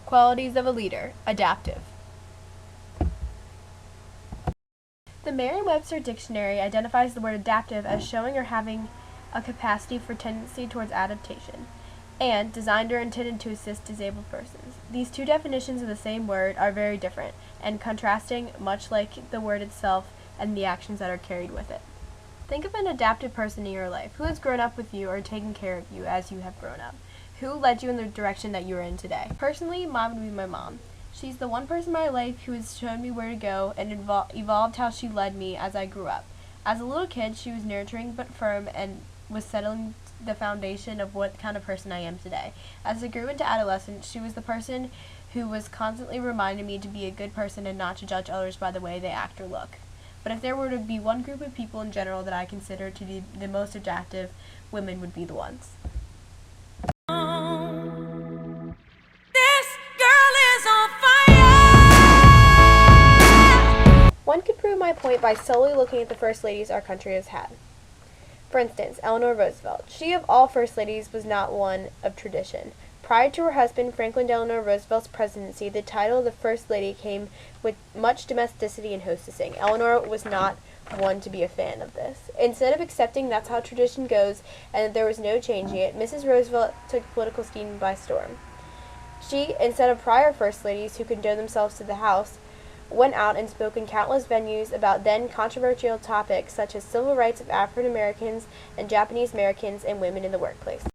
Qualities of a leader. Adaptive. The Merriam-Webster Dictionary identifies the word adaptive as showing or having a capacity for tendency towards adaptation, and designed or intended to assist disabled persons. These two definitions of the same word are very different and contrasting, much like the word itself and the actions that are carried with it. Think of an adaptive person in your life. Who has grown up with you or taken care of you as you have grown up? Who led you in the direction that you are in today? Personally, mine would be my mom. She's the one person in my life who has shown me where to go and evolved how she led me as I grew up. As a little kid, she was nurturing but firm and was settling the foundation of what kind of person I am today. As I grew into adolescence, she was the person who was constantly reminding me to be a good person and not to judge others by the way they act or look. But if there were to be one group of people in general that I consider to be the most adaptive, women would be the ones. One could prove my point by solely looking at the first ladies our country has had. For instance, Eleanor Roosevelt. She of all first ladies was not one of tradition. Prior to her husband Franklin Delano Roosevelt's presidency, the title of the First Lady came with much domesticity and hostessing. Eleanor was not one to be a fan of this. Instead of accepting that's how tradition goes and that there was no changing it, Mrs. Roosevelt took political scheme by storm. She, instead of prior first ladies who condoned themselves to the House, went out and spoke in countless venues about then controversial topics such as civil rights of African Americans and Japanese Americans and women in the workplace.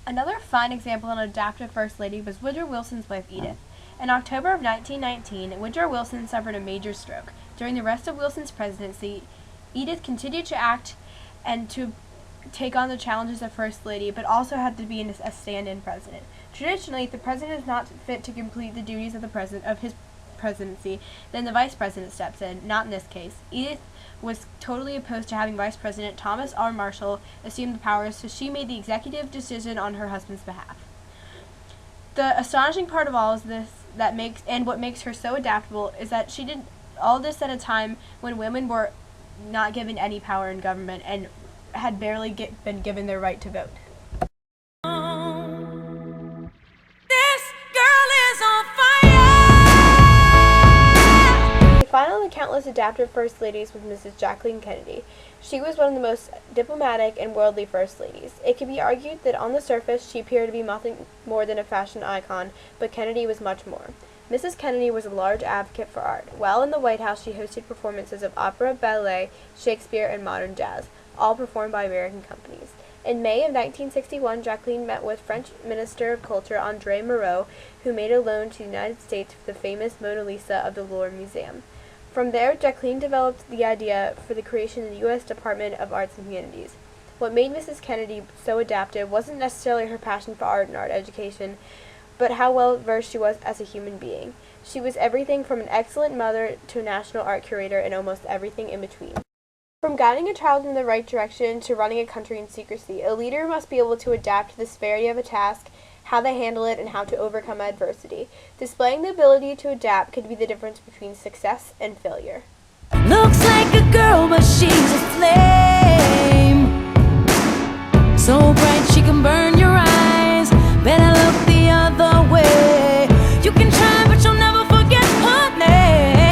Another fine example of an adaptive First Lady was Woodrow Wilson's wife, Edith. In October of 1919, Woodrow Wilson suffered a major stroke. During the rest of Wilson's presidency, Edith continued to act and to take on the challenges of First Lady, but also had to be a stand-in president. Traditionally, if the president is not fit to complete the duties of his presidency, then the vice president steps in. Not in this case. Edith was totally opposed to having Vice President Thomas R. Marshall assume the powers, so she made the executive decision on her husband's behalf. The astonishing part of all is this, what makes her so adaptable is that she did all this at a time when women were not given any power in government and had barely been given their right to vote. Final of the countless adaptive First Ladies was Mrs. Jacqueline Kennedy. She was one of the most diplomatic and worldly First Ladies. It can be argued that on the surface she appeared to be nothing more than a fashion icon, but Kennedy was much more. Mrs. Kennedy was a large advocate for art. While in the White House, she hosted performances of opera, ballet, Shakespeare, and modern jazz, all performed by American companies. In May of 1961, Jacqueline met with French Minister of Culture André Malraux, who made a loan to the United States for the famous Mona Lisa of the Louvre Museum. From there, Jacqueline developed the idea for the creation of the U.S. Department of Arts and Humanities. What made Mrs. Kennedy so adaptive wasn't necessarily her passion for art and art education, but how well versed she was as a human being. She was everything from an excellent mother to a national art curator and almost everything in between. From guiding a child in the right direction to running a country in secrecy, a leader must be able to adapt to the severity of a task, how they handle it, and how to overcome adversity. Displaying the ability to adapt could be the difference between success and failure. Looks like a girl, but she's a flame, so bright she can burn